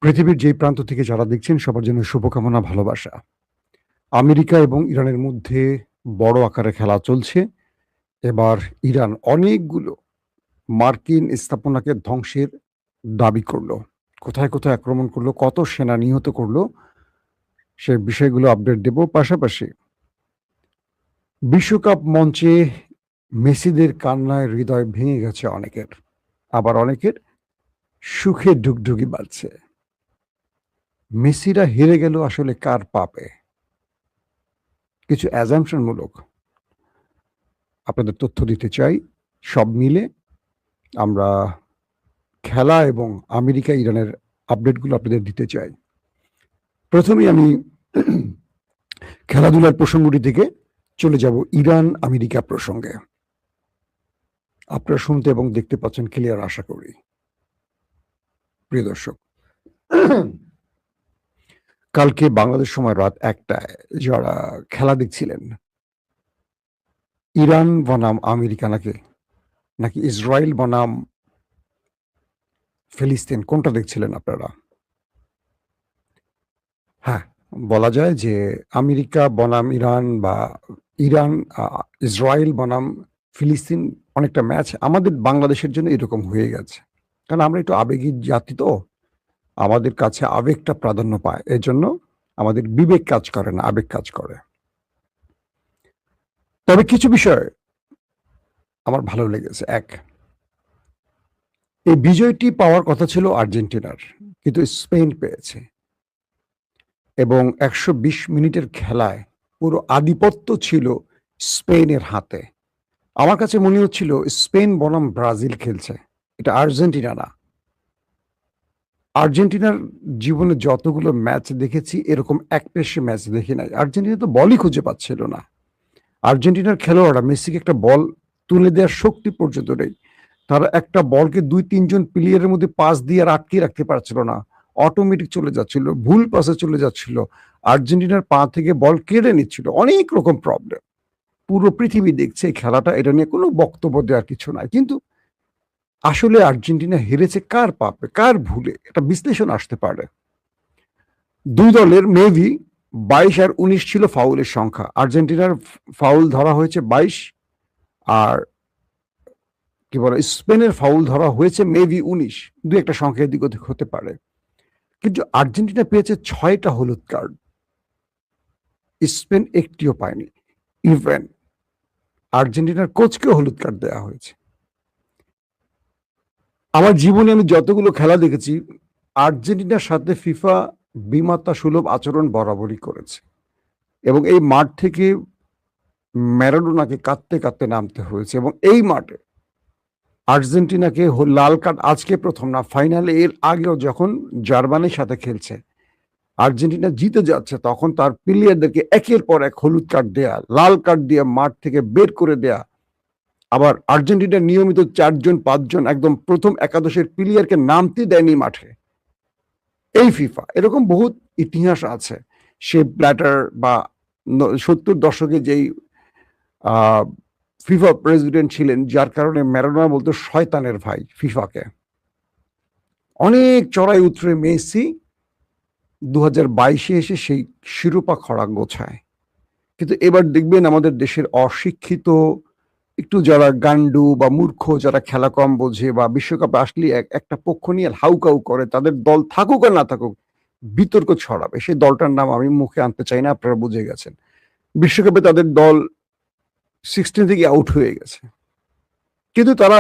পৃথিবীর যেই প্রান্ত থেকে যারা দেখছেন সবার জন্য শুভকামনা, ভালোবাসা। আমেরিকা এবং ইরানের মধ্যে বড় আকারে খেলা চলছে। এবার ইরান অনেকগুলো মার্কিন স্থাপনাকে ধ্বংসের দাবি করল। কোথায়, কোথায় আক্রমণ করল, কত সেনা নিহত করল, সে বিষয়গুলো আপডেট দেব। পাশাপাশি বিশ্বকাপ মঞ্চে মেসিদের কান্নায় হৃদয় ভেঙে গেছে অনেকের। আবার অনেকের সুখে ঢুকঢুকি বাজছে। মেসিরা হেরে গেল আসলে কার পাপে? কিছু অ্যাজাম্পশন মূলক আপনাদের তথ্য দিতে চাই। সব মিলে আমরা খেলা এবং আমেরিকা ইরানের আপডেটগুলো আপনাদের দিতে চাই। প্রথমেই আমি খেলাধুলার প্রসঙ্গটি থেকে চলে যাব ইরান আমেরিকা প্রসঙ্গে। আপনারা শুনতে এবং দেখতে পাচ্ছেন ক্লিয়ার, আশা করি। প্রিয় দর্শক, কালকে বাংলাদেশ সময় রাত 1টায় যারা খেলা দেখছিলেন, ইরান বনাম আমেরিকা নাকি ইসরায়েল বনাম ফিলিস্তিন, কোনটা দেখছিলেন আপনারা? হ্যাঁ, বলা যায় যে আমেরিকা বনাম ইরান বা ইরান ইসরায়েল বনাম ফিলিস্তিন অনেকটা ম্যাচ আমাদের বাংলাদেশের জন্য এরকম হয়ে গেছে। কারণ আমরা একটু আবেগী জাতি, তো আমাদের কাছে আবেগটা প্রাধান্য পায়। এজন্য আমাদের বিবেক কাজ করে না, আবেগ কাজ করে। তবে কিছু বিষয় আমার ভালো লেগেছে। এক, এই বিজয়টি পাওয়ার কথা ছিল আর্জেন্টিনার, কিন্তু স্পেন পেয়েছে এবং 120 মিনিটের খেলায় পুরো আধিপত্য ছিল স্পেনের হাতে। আমার কাছে মনে হচ্ছিল স্পেন বনাম ব্রাজিল খেলছে, এটা আর্জেন্টিনা না। আর্জেন্টিনার জীবনে যতগুলো ম্যাচ দেখেছি এরকম একপেশে ম্যাচ দেখি নাই। আর্জেন্টিনা তো বলই খুঁজে পাচ্ছিল না। আর্জেন্টিনার খেলোয়াড়রা মেসিকে একটা বল তুলে দেওয়ার শক্তি পর্যন্ত নেই। তারা একটা বলকে 2-3 জন প্লেয়ারের মধ্যে পাস দিয়ে আর আটকে রাখতে পারছিল না। অটোমেটিক চলে যাচ্ছিল, ভুল পাসে চলে যাচ্ছিল, আর্জেন্টিনার পা থেকে বল কেড়ে নিচ্ছিল। অনেক রকম প্রবলেম। পুরো পৃথিবী দেখছে এই খেলাটা, এটা নিয়ে কোনো বক্তব্য দেওয়ার কিছু নাই। কিন্তু আসলে আর্জেন্টিনা হেরেছে কার পাপে, কার ভুলে? এটা বিশ্লেষণ আসতে পারে। দুই দলের মেবি 22 আর 19 ছিল ফাউলের সংখ্যা। আর্জেন্টিনার ফাউল ধরা হয়েছে 22, আর কি বলে স্পেনের ফাউল ধরা হয়েছে মেবি 19। দু একটা সংখ্যা এদিক ওদিক হতে পারে। কিন্তু আর্জেন্টিনা পেয়েছে 6টা হলুদ কার্ড, স্পেন একটিও পায়নি। ইভেন আর্জেন্টিনার কোচকেও হলুদ কার্ড দেওয়া হয়েছে। আমার জীবনে আমি যতগুলো খেলা দেখেছি, আর্জেন্টিনার সাথে ফিফা বিমাতা সুলভ আচরণ বরাবরই করেছে এবং এই মাঠ থেকে ম্যারাডোনাকে কাঁদতে কাঁদতে নামতে হয়েছে। এবং এই মাঠে আর্জেন্টিনাকে লাল কার্ড আজকে প্রথম না, ফাইনালে এর আগেও যখন জার্মানির সাথে খেলছে, আর্জেন্টিনা জিতে যাচ্ছে, তখন তার প্লেয়ারদেরকে একের পর এক হলুদ কার্ড দেয়া, লাল কার্ড দিয়ে মাঠ থেকে বের করে দেয়া। আবার আর্জেন্টিনার নিয়মিত 4-5 জন একদম প্রথম একাদশের প্লেয়ারকে নামতে দেয়নি মাঠে। এই ফিফা এরকম বহুত ইতিহাস আছে। সে ব্ল্যাটার বা 70 দশকে যেই ফিফা প্রেসিডেন্ট ছিলেন, যার কারণে ম্যারাডোনা বলতো শয়তানের ভাই ফিফাকে। অনেক চড়াই উতরে মেসি 2022-এ এসে সেই শিরোপা খরা গোছায়। কিন্তু এবার দেখবেন আমাদের দেশের অশিক্ষিত, একটু যারা গান্ডু বা মূর্খ, যারা খেলা কম বোঝে বা বিশ্বকাপে আসলে একটা পক্ষ নিয়ে হাউকাউ করে, তাদের দল থাকুক আর না থাকুক বিতর্ক ছড়াবে। সেই দলটার নাম আমি মুখে আনতে চাই না, আপনারা বুঝে গেছেন। বিশ্বকাপে তাদের দল 16 থেকে আউট হয়ে গেছে, কিন্তু তারা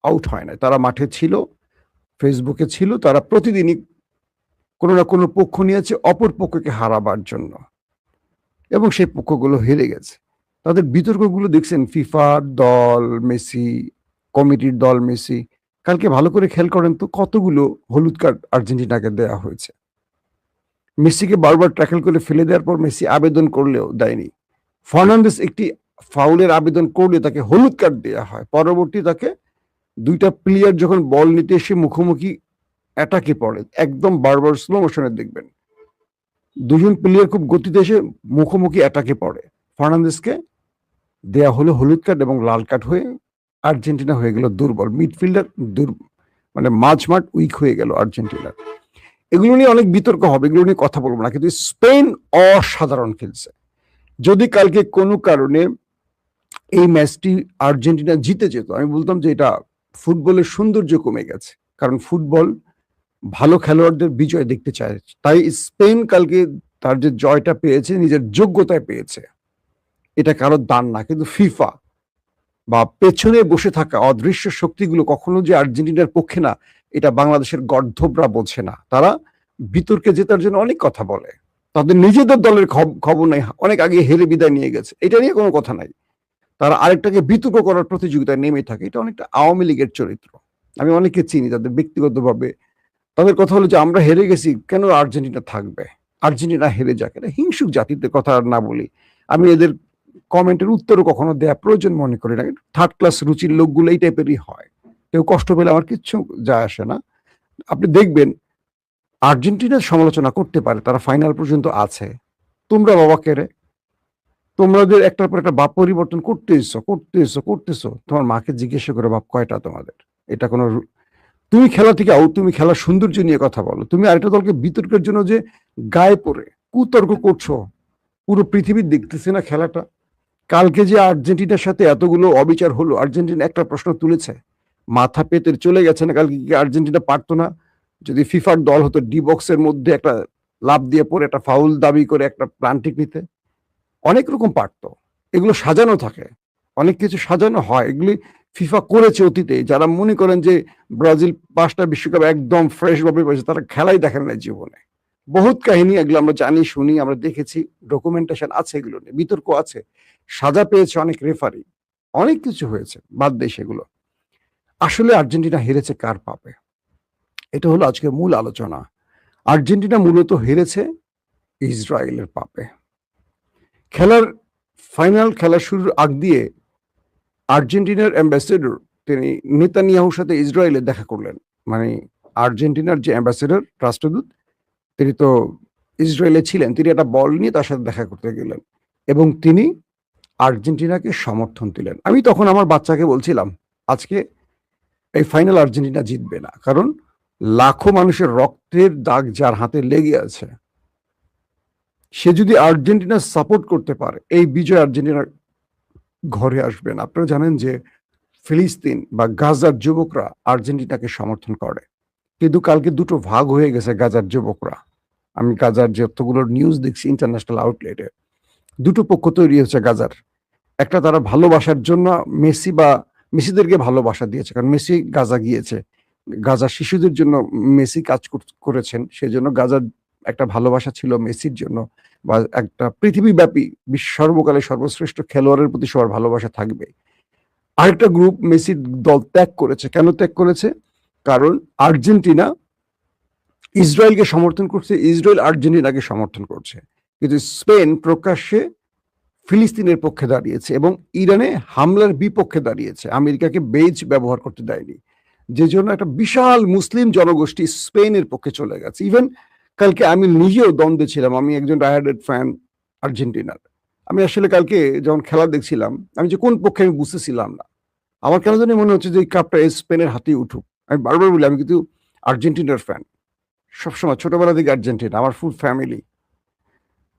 আউট হয় না, তারা মাঠে ছিল, ফেসবুকে ছিল, তারা প্রতিদিনই কোনো না কোনো পক্ষ নিয়েছে অপর পক্ষকে হারাবার জন্য এবং সেই পক্ষগুলো হেরে গেছে। তাদের বিতর্কগুলো দেখছেন, ফিফার দল মেসি, কমিটির দল মেসি। কালকে ভালো করে খেয়াল করেন তো কতগুলো হলুদ কার্ড আর্জেন্টিনাকে দেওয়া হয়েছে। মেসিকে বারবার ট্যাকল করে ফেলে দেওয়ার পর মেসি আবেদন করলেও দেয়নি। ফার্নান্দেস একটি ফাউলের আবেদন করলে তাকে হলুদ কার্ড দেওয়া হয়। পরবর্তী তাকে দুইটা প্লেয়ার যখন বল নিতে এসে মুখোমুখি অ্যাটাকে পড়ে, একদম বারবার স্লো মোশনে দেখবেন, দুজন প্লেয়ার খুব গতিতে এসে মুখোমুখি অ্যাটাকে পড়ে, ফার্নান্দেসকে দেয়া হলো হলুদ কার্ড এবং লাল কার্ড হয়ে আর্জেন্টিনা হয়ে গেল দুর্বল। মিডফিল্ডার মানে মাঝমাঠ উইক হয়ে গেল আর্জেন্টিনার। এগুলো নিয়ে অনেক বিতর্ক হবে, এগুলো নিয়ে কথা বলবো না, কিন্তু স্পেন অসাধারণ খেলছে। যদি কালকে কোনো কারণে এই ম্যাচটি আর্জেন্টিনা জিতে যেত, আমি বলতাম যে এটা ফুটবলের সৌন্দর্য কমে গেছে, কারণ ফুটবল ভালো খেলোয়াড়দের বিজয় দেখতে চায়। তাই স্পেন কালকে তার যে জয়টা পেয়েছে নিজের যোগ্যতায় পেয়েছে, এটা কারোর দান না। কিন্তু ফিফা বা পেছনে বসে থাকা অদৃশ্য শক্তিগুলো কখনো যে আর্জেন্টিনার পক্ষে না, এটা বাংলাদেশের গর্ধবরা বোঝে না। তারা বিতর্কে জেতার জন্য অনেক কথা বলে, তাদের নিজেদের দলের খবর নাই, অনেক আগে হেরে বিদায় নিয়ে গেছে, এটা নিয়ে কোনো কথা নাই। তারা আরেকটাকে বিতর্ক করার প্রতিযোগিতায় নেমে থাকে। এটা অনেকটা আওয়ামী লীগের চরিত্র। আমি অনেকে চিনি তাদের ব্যক্তিগতভাবে, তাদের কথা হলো যে আমরা হেরে গেছি, কেন আর্জেন্টিনা থাকবে, আর্জেন্টিনা হেরে যাক। এটা হিংসুক জাতিদের কথা আর না বলি। আমি এদের কমেন্টের উত্তরও কখনো দেয়া প্রয়োজন মনে করি না। থার্ড ক্লাস রুচির লোকগুলো এই টাইপেরই হয়। কেউ কষ্ট পেলে আমার কিচ্ছু যায় আসে না। আপনি দেখবেন আর্জেন্টিনার সমালোচনা করতে পারে, তারা ফাইনাল পর্যন্ত আছে। তোমরা বাবা কেড়ে, তোমরা যে একটার পর একটা বাপ পরিবর্তন করতেছো, তোমার মাকে জিজ্ঞাসা করে বাপ কয়টা তোমাদের। এটা কোনো তুমি খেলা থেকে আউট, তুমি খেলার সৌন্দর্য নিয়ে কথা বলো। তুমি আরেকটা দলকে বিতর্কের জন্য যে গায়ে পড়ে কুতর্ক করছো, পুরো পৃথিবী দেখতেছে না খেলাটা। কালকে যে আর্জেন্টিনার সাথে এতগুলো অবিচার হলো, আর্জেন্টিনা একটা প্রশ্ন তুলেছে, মাথা পেতে চলে গেছে না কালকে কি আর্জেন্টিনা পারতো না? যদি ফিফার দল হতো, ডি বক্সের মধ্যে একটা লাফ দিয়ে পড়ে একটা ফাউল দাবি করে একটা প্লান্টিক নিতে, অনেক রকম পারতো। এগুলো সাজানো থাকে, অনেক কিছু সাজানো হয়, এগুলি ফিফা করেছে অতীতে। যারা মনে করেন যে ব্রাজিল 5টা বিশ্বকাপ একদম ফ্রেশ ভাবে পেয়েছে, তারা খেলাই দেখেন না জীবনে। বহুত কাহিনী, এগুলো আমরা জানি, শুনি, আমরা দেখেছি, ডকুমেন্টেশন আছে, এগুলো নিয়ে বিতর্ক আছে, সাজা পেয়েছে অনেক রেফারি, অনেক কিছু হয়েছে, বাদ দেয় সেগুলো। আসলে আর্জেন্টিনা হেরেছে কার পাপে? এটা হলো আজকের মূল আলোচনা। আর্জেন্টিনা মূলত হেরেছে ইসরায়েলের পাপে। খেলার ফাইনাল খেলা শুরুর আগ দিয়ে আর্জেন্টিনার অ্যাম্বাসেডর তিনি নেতানিয়াহুর সাথে ইসরায়েলে দেখা করলেন। মানে আর্জেন্টিনার যে অ্যাম্বাসেডর, রাষ্ট্রদূত, তিনি তো ইসরায়েলে ছিলেন, তিনি একটা বল নিয়ে তার সাথে দেখা করতে গেলেন এবং তিনি আর্জেন্টিনাকে সমর্থন দিলেন। আমি তখন আমার বাচ্চাকে বলছিলাম, আজকে এই ফাইনাল আর্জেন্টিনা জিতবে না, কারণ লাখো মানুষের রক্তের দাগ যার হাতে লেগে আছে, সে যদি আর্জেন্টিনা সাপোর্ট করতে পারে, এই বিজয় আর্জেন্টিনার ঘরে আসবে না। আপনারা জানেন যে ফিলিস্তিন বা গাজার যুবকরা আর্জেন্টিনাকে সমর্থন করে, কিন্তু কালকে দুটো ভাগ হয়ে গেছে গাজার যুবকরা। আমি গাজার যতগুলো নিউজ দেখছি ইন্টারন্যাশনাল আউটলেটে, দুটো পক্ষ তৈরি হয়েছে গাজার। একটা তারা ভালোবাসার জন্য মেসিদেরকে ভালোবাসা দিয়েছে, কারণ মেসি গাজা গিয়েছে, গাজার শিশুদের জন্য মেসি কাজ করেছেন, সেজন্য গাজার একটা ভালোবাসা ছিল মেসির জন্য, বা একটা পৃথিবীব্যাপী সর্বকালের সর্বশ্রেষ্ঠ খেলোয়াড়ের প্রতি সবার ভালোবাসা থাকবে। আরেকটা গ্রুপ মেসির দল ত্যাগ করেছে। কেন ত্যাগ করেছে? কারণ আর্জেন্টিনা ইসরায়েলকে সমর্থন করছে, ইসরায়েল আর্জেন্টিনাকে সমর্থন করছে, কিন্তু স্পেন প্রকাশ্যে ফিলিস্তিনের পক্ষে দাঁড়িয়েছে এবং ইরানে হামলার বিপক্ষে দাঁড়িয়েছে, আমেরিকাকে বেজ ব্যবহার করতে দেয়নি, যে জন্য একটা বিশাল মুসলিম জনগোষ্ঠী স্পেনের পক্ষে চলে গেছে। ইভেন কালকে আমি নিজেও দ্বন্দ্বে ছিলাম, আমি একজন ডায়ার্ডেড ফ্যান আর্জেন্টিনার। আমি আসলে কালকে যখন খেলা দেখছিলাম, আমি যে কোন পক্ষে আমি বুঝতেছিলাম না। আমার কেন জানি মনে হচ্ছে যে এই কাপটা স্পেনের হাতেই উঠুক। আমি বারবার বলি আমি কিন্তু আর্জেন্টিনার ফ্যান, সবসময় ছোটবেলা থেকে আর্জেন্টিনা, আমার ফুল ফ্যামিলি।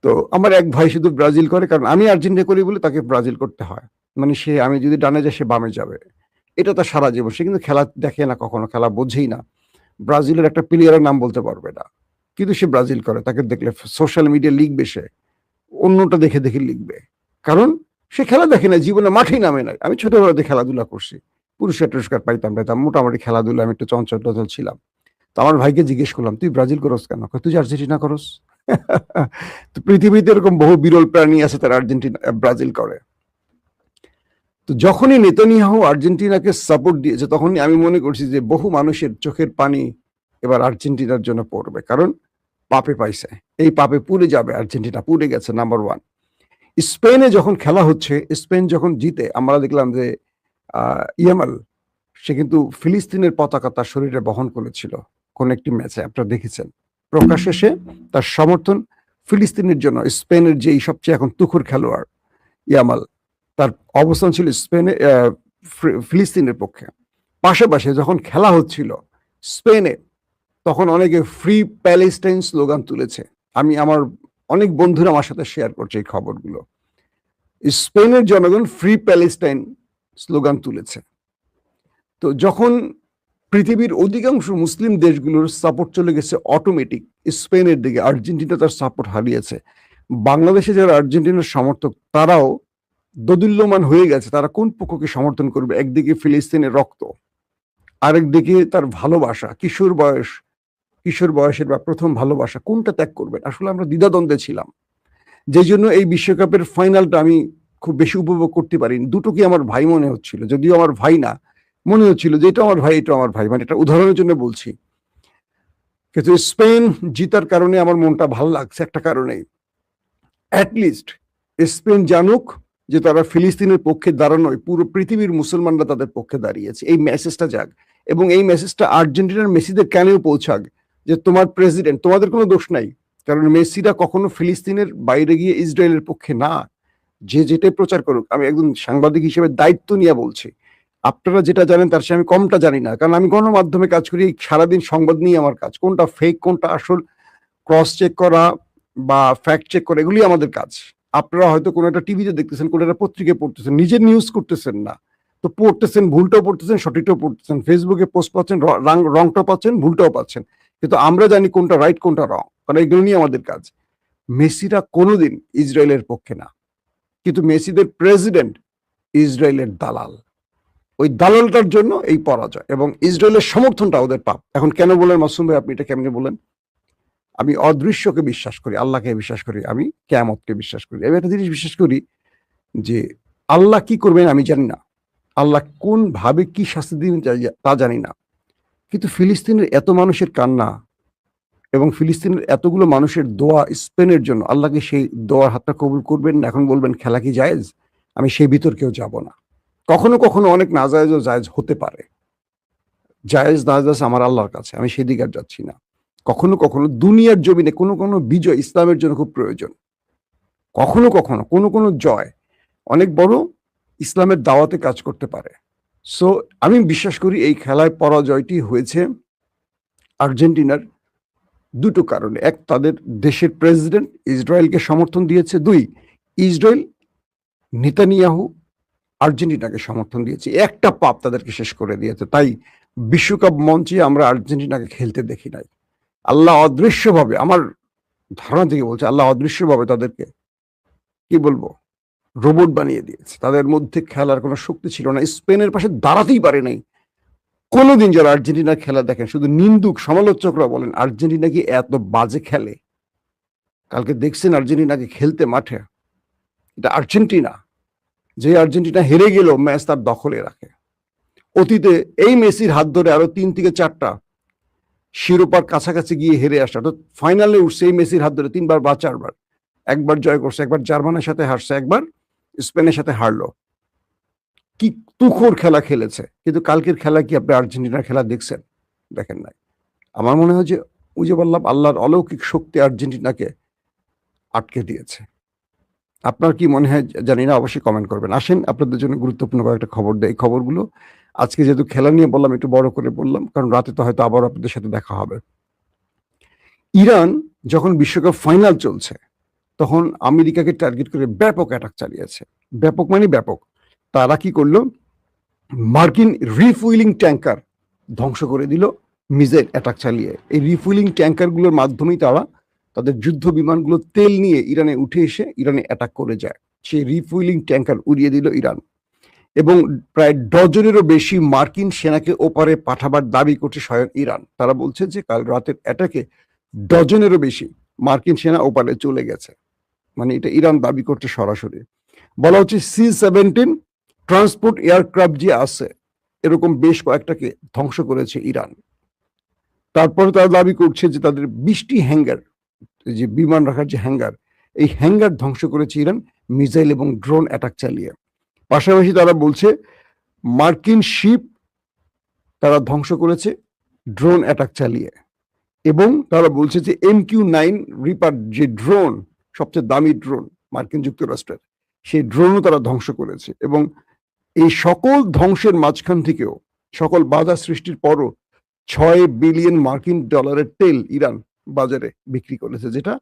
তো আমার এক ভাই শুধু ব্রাজিল করে, কারণ আমি আর্জেন্টিনা করি বলে তাকে ব্রাজিল করতে হয়। মানে সে, আমি যদি ডানে যাই সে বামে যাবে, এটা তার সারা জীবন। সে কিন্তু খেলা দেখে না, কখনো খেলা বোঝেই না, ব্রাজিলের একটা প্লেয়ারের নাম বলতে পারবে না, কিন্তু সে ব্রাজিল করে। তাকে দেখলে সোশ্যাল মিডিয়া লিখবে, সে অন্যটা দেখে দেখে লিখবে, কারণ সে খেলা দেখে না, জীবনে মাঠেই নামে নাই। আমি ছোটবেলাতে খেলাধুলা করছি, পুরস্কার টুরস্কার পাইতাম মোটামুটি খেলাধুলা, আমি একটু চঞ্চল টচল ছিলাম। তো আমার ভাইকে জিজ্ঞেস করলাম, তুই ব্রাজিল করস কেন? তুই আর্জেন্টিনা করস? তো পৃথিবীতে এরকম বহু বিরল প্রাণী আছে তারা আর্জেন্টিনা ব্রাজিল করে। তো যখনই নেতানিয়াহু আর্জেন্টিনাকে সাপোর্ট দিয়েছে, তখনই আমি মনে করছি যে বহু মানুষের চোখের পানি এবার আর্জেন্টিনার জন্য পড়বে, কারণ পাপে পাইছে, এই পাপে পুড়ে যাবে আর্জেন্টিনা, পুড়ে গেছে। নাম্বার ওয়ান, স্পেনে যখন খেলা হচ্ছে, স্পেন যখন জিতে, আমরা দেখলাম যে ইয়ামাল, সে কিন্তু ফিলিস্তিনের পতাকা তার শরীরে বহন করেছিল কোন একটি ম্যাচে, আপনারা দেখেছেন। প্রকাশ্যে সে তার সমর্থন ফিলিস্তিনের জন্য, স্পেনের যেই সবচেয়ে এখন তুখুর খেলোয়াড় ইয়ামাল, তার অবস্থান ছিল স্পেনে ফিলিস্তিনের পক্ষে। পাশাপাশি যখন খেলা হচ্ছিল স্পেনে, তখন অনেকে ফ্রি প্যালেস্টাইন স্লোগান তুলেছে। আমি আমার অনেক বন্ধুরা আমার সাথে শেয়ার করছে এই খবরগুলো। স্পেনের জনগণ ফ্রি প্যালেস্টাইন স্লোগান তুলেছে। তো যখন পৃথিবীর অধিকাংশ মুসলিম দেশগুলোর সাপোর্ট চলে গেছে অটোমেটিক স্পেনের দিকে, আর্জেন্টিনা তার সাপোর্ট হারিয়েছে, বাংলাদেশে যারা আর্জেন্টিনার সমর্থক তারাও দোদুল্যমান হয়ে গেছে তারা কোন পক্ষকে সমর্থন করবে। একদিকে ফিলিস্তিনের রক্ত, আরেকদিকে তার ভালোবাসা, কিশোর বয়সের বা প্রথম ভালোবাসা, কোনটা ত্যাগ করবেন? আসলে আমরা দ্বিধাদ্বন্দ্বে ছিলাম। যে জন্য এই বিশ্বকাপের ফাইনালটা আমি খুব বেশি উপভোগ করতে পারিনি। দুটোকে আমার ভাই মনে হচ্ছিল, যদিও আমার ভাই না, মনে হচ্ছিল যে এটা আমার ভাই, এটা আমার ভাই, মানে এটা উদাহরণের জন্য বলছি। কিন্তু স্পেন জিতার কারণে আমার মনটা ভালো লাগছে একটা কারণেই, অ্যাটলিস্ট স্পেন জানুক যে তারা ফিলিস্তিনের পক্ষে দাঁড়ানোয় পুরো পৃথিবীর মুসলমানরা তাদের পক্ষে দাঁড়িয়েছে, এই মেসেজটা যাক। এবং এই মেসেজটা আর্জেন্টিনার মেসিদের কানেও পৌঁছাক যে তোমার প্রেসিডেন্ট, তোমাদের কোনো দোষ নাই, কারণ মেসিরা কখনো ফিলিস্তিনের বাইরে গিয়ে ইসরায়েলের পক্ষে না। যে যেটাই প্রচার করুক, আমি একজন সাংবাদিক হিসেবে দায়িত্ব নিয়ে বলছি, আপনারা যেটা জানেন তার চেয়ে আমি কমটা জানি না, কারণ আমি গণমাধ্যমে কাজ করি, সারাদিন সংবাদ নিয়ে আমার কাজ, কোনটা ফেক কোনটা আসল ক্রস চেক করা বা ফ্যাক্ট চেক করা, এগুলি আমাদের কাজ। আপনারা হয়তো কোনো একটা টিভিতে দেখতেছেন, কোনো একটা পত্রিকায় পড়তেছেন, নিজের নিউজ করতেছেন না, তো পড়তেছেন, ভুলটাও পড়তেছেন, সঠিকটাও পড়তেছেন, ফেসবুকে পোস্ট পাচ্ছেন, রংটাও পাচ্ছেন, ভুলটাও পাচ্ছেন, কিন্তু আমরা জানি কোনটা রাইট কোনটা রং, কারণ এগুলো নিয়ে আমাদের কাজ। মেসিরা কোনোদিন ইসরায়েলের পক্ষে না, কিন্তু মেসিদের প্রেসিডেন্ট ইসরায়েলের দালাল। ওই দালালটার জন্য এই পরাজয়, এবং ইসরায়েলের সমর্থনটা ওদের পাপ। এখন কেন বলেন মাসুম ভাই, আপনি এটা কেমনি বলেন? আমি অদৃশ্যকে বিশ্বাস করি, আল্লাহকে বিশ্বাস করি, আমি কিয়ামতকে বিশ্বাস করি। আমি একটা জিনিস বিশ্বাস করি যে আল্লাহ কি করবেন আমি জানি না, আল্লাহ কোন ভাবে কি শাস্তি দিবেন তা জানি না, কিন্তু ফিলিস্তিনের এত মানুষের কান্না এবং ফিলিস্তিনের এতগুলো মানুষের দোয়া স্পেনের জন্য, আল্লাহকে সেই দোয়ার হাতটা কবুল করবেন না? এখন বলবেন খেলা কি জায়েজ, আমি সেই বিতর্কেও যাব না। কখনো কখনো অনেক নাজায়েজও জায়েজ হতে পারে, জায়েজ নাজায়েজ আমার আল্লাহর কাছে, আমি সেদিকে আর যাচ্ছি না। কখনো কখনো দুনিয়ার জমিনে কোনো কোনো বিজয় ইসলামের জন্য খুব প্রয়োজন, কখনো কখনো কোনো কোনো জয় অনেক বড় ইসলামের দাওয়াতে কাজ করতে পারে। সো আমি বিশ্বাস করি এই খেলায় পরাজয়টি হয়েছে আর্জেন্টিনার দুটো কারণে। এক, তাদের দেশের প্রেসিডেন্ট ইসরায়েলকে সমর্থন দিয়েছে। দুই, ইসরায়েল নেতানিয়াহু আর্জেন্টিনাকে সমর্থন দিয়েছে। একটা পাপ তাদেরকে শেষ করে দিয়েছে। তাই বিশ্বকাপ মঞ্চে আমরা আর্জেন্টিনাকে খেলতে দেখি নাই। আল্লাহ অদৃশ্যভাবে, আমার ধারণা থেকে বলছে, আল্লাহ অদৃশ্যভাবে তাদেরকে কি বলবো রোবট বানিয়ে দিয়েছে। তাদের মধ্যে খেলার কোনো শক্তি ছিল না, স্পেনের পাশে দাঁড়াতেই পারে নাই। কোনোদিন যারা আর্জেন্টিনার খেলা দেখেন, শুধু নিন্দুক সমালোচকরা বলেন আর্জেন্টিনা কি এত বাজে খেলে। কালকে দেখছেন আর্জেন্টিনাকে খেলতে মাঠে, এটা আর্জেন্টিনা, যে আর্জেন্টিনা হেরে গেল ম্যাচ তার দখলে রাখে। অতীতে এই মেসির হাত ধরে আরো 3 থেকে 4টা শিরোপার কাছাকাছি গিয়ে হেরে আসা, তো ফাইনালে উঠছে এই মেসির হাত ধরে 3বার বা 4বার। একবার জয় করছে, একবার জার্মানের সাথে হারছে, একবার স্পেনের সাথে হারলো। কি তুখোড় খেলা খেলেছে, কিন্তু কালকের খেলা কি আপনি আর্জেন্টিনার খেলা দেখছেন? দেখেন নাই। আমার মনে হয় যে ওই যে বললাম, আল্লাহর অলৌকিক শক্তি আর্জেন্টিনাকে আটকে দিয়েছে। আপনার কি মনে হয় জানি না, অবশ্যই কমেন্ট করবেন। আসেন আপনাদের জন্য গুরুত্বপূর্ণ কয়েকটা খবর দেয়। এই খবরগুলো আজকে যেহেতু খেলা নিয়ে বললাম, একটু বড় করে বললাম, কারণ রাতে তো হয়তো আবার আপনাদের সাথে দেখা হবে। ইরান যখন বিশ্বকাপ ফাইনাল চলছে তখন আমেরিকাকে টার্গেট করে ব্যাপক অ্যাটাক চালিয়েছে। ব্যাপক মানে ব্যাপক। তারা কি করলো, মার্কিন রিফুয়েলিং ট্যাঙ্কার ধ্বংস করে দিল মিসাইল অ্যাটাক চালিয়ে। এই রিফুয়েলিং ট্যাঙ্কারগুলোর মাধ্যমেই তারা তাদের যুদ্ধ বিমানগুলো তেল নিয়ে ইরানে উঠে এসে ইরানে অ্যাটাক করে যায়। সেই রিফুয়েলিং ট্যাঙ্কার উড়িয়ে দিল ইরান, এবং প্রায় ডজনেরও বেশি মার্কিন সেনাকে ওপারে পাঠাবার দাবি করছে স্বয়ং ইরান। তারা বলছে যে কাল রাতের অ্যাটাকে ডজনেরও বেশি মার্কিন সেনা ওপারে চলে গেছে, মানে এটা ইরান দাবি করছে সরাসরি। বলা হচ্ছে C-17 ট্রান্সপোর্ট এয়ারক্রাফট যে আছে এরকম বেশ কয়েকটাকে ধ্বংস করেছে ইরান। তারপরে তারা দাবি করছে যে তাদের 20টি হ্যাঙ্গার, যে বিমান রাখার যে হ্যাঙ্গার, এই হ্যাঙ্গার ধ্বংস করেছে ইরান মিসাইল এবং ড্রোন অ্যাটাক চালিয়ে। পাশাপাশি তারা বলছে মার্কিন শিপ তারা ধ্বংস করেছে ড্রোন অ্যাটাক চালিয়ে, এবং তারা বলছে যে MQ-9 রিপার যে ড্রোন, সবচেয়ে দামি ড্রোন মার্কিন যুক্তরাষ্ট্রের, সেই ড্রোনও তারা ধ্বংস করেছে। এবং এই সকল ধ্বংসের মাঝখান থেকেও, সকল বাধা সৃষ্টির পরও $6 বিলিয়ন তেল ইরান বাজারে বিক্রি করেছে, যেটা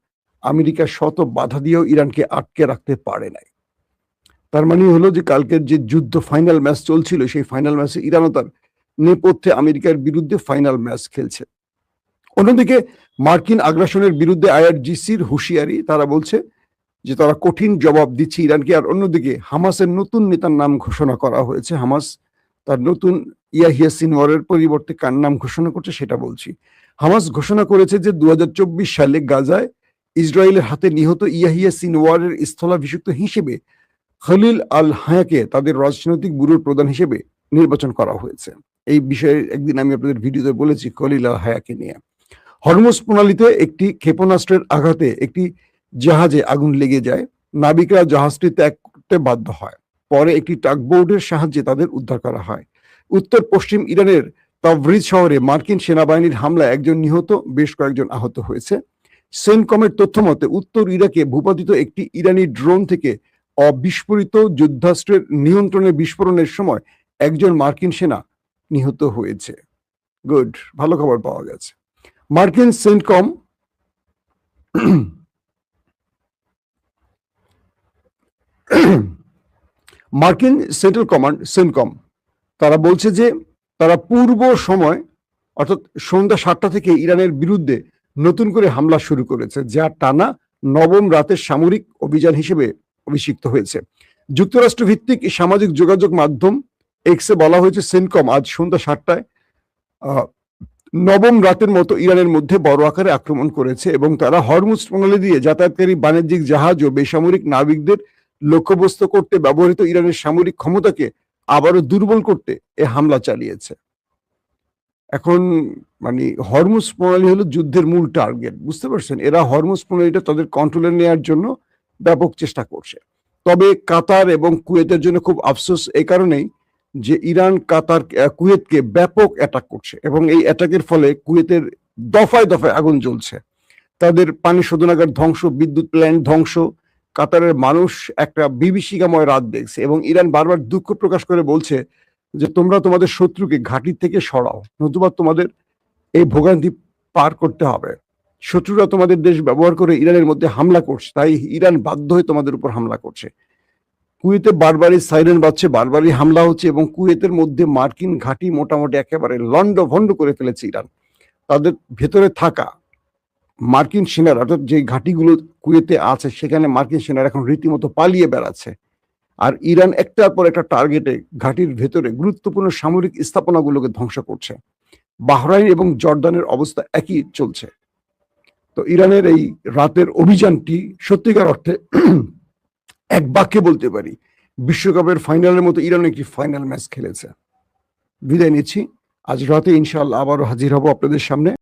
আমেরিকা শত বাধা দিয়েও ইরানকে আটকে রাখতে পারে নাই। তার মানে হলো যে কালকের যে যুদ্ধ ফাইনাল ম্যাচ চলছিল, সেই ফাইনাল ম্যাচে ইরানও তার নেপথ্যে আমেরিকার বিরুদ্ধে ফাইনাল ম্যাচ খেলছে। অন্যদিকে মার্কিন আগ্রাসনের বিরুদ্ধে আইআরজিসির হুঁশিয়ারি, তারা বলছে যে তারা কঠিন জবাব দিচ্ছে ইরানকে। আর অন্যদিকে হামাসের নতুন নেতার নাম ঘোষণা করা হয়েছে। হামাস তার নতুন ইয়াহিয়া সিনওয়ারের পরিবর্তে কার নাম ঘোষণা করছে সেটা বলছি। হামাস ঘোষণা করেছে যে 2024 সালে গাজায় ইসরায়েলের হাতে নিহত ইয়াহিয়া সিনওয়ারের স্থলাভিষিক্ত হিসেবে খলিল আল হায়াকে তাদের রাজনৈতিক ব্যুরোর প্রধান হিসেবে নির্বাচন করা হয়েছে। এই বিষয়ে একদিন আমি আপনাদের ভিডিওতে বলেছি খলিল আল হায়াকে নিয়ে। হরমুজ প্রণালীতে একটি ক্ষেপণাস্ত্রের আঘাতে একটি জাহাজে আগুন লেগে যায়। নাবিকরা জাহাজটি ত্যাগ করতে বাধ্য হয়। পরে একটি টাগবোটের সাহায্যে তাদের উদ্ধার করা হয়। উত্তর পশ্চিম ইরানের তাবরিজ শহরে মার্কিন সেনাবাহিনীর হামলায় একজন নিহত, বেশ কয়েকজন আহত হয়েছে। সেনকমের তথ্য মতে উত্তর ইরাকে ভূপাতিত একটি ইরানি ড্রোন থেকে অবিস্ফোরিত যুদ্ধাস্ত্রের নিয়ন্ত্রণে বিস্ফোরণের সময় একজন মার্কিন সেনা নিহত হয়েছে। গুড, ভালো খবর পাওয়া গেছে। মার্কিন সেন্টকম মার্কিন সেন্ট্রাল কমান্ড সেনকম তারা বলছে যে তারা পূর্ব সময় অর্থাৎ সন্ধ্যা 7টা থেকে ইরানের বিরুদ্ধে নতুন করে হামলা শুরু করেছে, যা টানা 9ম রাতের সামরিক অভিযান হিসেবে অভিষিক্ত হয়েছে। যুক্তরাষ্ট্র ভিত্তিক সামাজিক যোগাযোগ মাধ্যম এক্সে বলা হয়েছে সেনকম আজ সন্ধ্যা 7টায় 9ম রাতের মতো ইরানের মধ্যে বড় আকারে আক্রমণ করেছে এবং তারা হরমুজ প্রণালী দিয়ে যাতায়াতকারী বাণিজ্যিক জাহাজ ও বেসামরিক নাবিকদের লক্ষ্যবস্তু করতে ব্যবহৃত ইরানের সামরিক ক্ষমতাকে আবারও দুর্বল করতে এ হামলা চালিয়েছে। এখন মানে হরমুজ প্রণালী হলো যুদ্ধের মূল টার্গেট, বুঝতে পারছেন? এরা হরমুজ প্রণালীটা তাদের কন্ট্রোলে নেওয়ার জন্য ব্যাপক চেষ্টা করছে। তবে কাতার এবং কুয়েতের জন্য খুব আফসোস এই কারণেই যে ইরান কাতার কুয়েতকে ব্যাপক অ্যাটাক করছে এবং এই অ্যাটাকের ফলে কুয়েতের দফায় দফায় আগুন জ্বলছে। তাদের পানি শোধনাগার ধ্বংস, বিদ্যুৎ প্ল্যান্ট ধ্বংস। কাতারের মানুষ একটা বিভীষিকাময় রাত দেখছে এবং ইরান বারবার দুঃখ প্রকাশ করে বলছে যে তোমরা তোমাদের শত্রুকে ঘাঁটি থেকে সরাও, নতুবা তোমাদের এই ভোগান্তি পার করতে হবে। শত্রুরা তোমাদের দেশ ব্যবহার করে ইরানের মধ্যে হামলা করছে, তাই ইরান বাধ্য হয়ে তোমাদের উপর হামলা করছে। কুয়েতে বারবারই সাইরেন বাজছে, বারবারই হামলা হচ্ছে এবং কুয়েতের মধ্যে মার্কিন ঘাঁটি মোটামুটি একেবারে লন্ডভন্ড করে ফেলেছে ইরান। তাদের ভেতরে থাকা মার্কিন সেনারা, অর্থাৎ যে ঘাঁটিগুলো কুয়েতে আছে সেখানে মার্কিন সেনারা এখন রীতিমতো পালিয়ে বেড়াচ্ছে। আর ইরান একটার পর একটা টার্গেটে ঘাঁটির ভেতরে গুরুত্বপূর্ণ সামরিক স্থাপনাগুলোকে ধ্বংস করছে। বাহরাইন এবং জর্দানের অবস্থা একই চলছে। তো ইরানের এই রাতের অভিযানটি সত্যিকার অর্থে এক বাক্যে বলতে পারি বিশ্বকাপের ফাইনালের মতো ইরান একটি ফাইনাল ম্যাচ খেলেছে। বিদায় নিচ্ছি, আজ রাতে ইনশাআল্লাহ আবারও হাজির হব আপনাদের সামনে।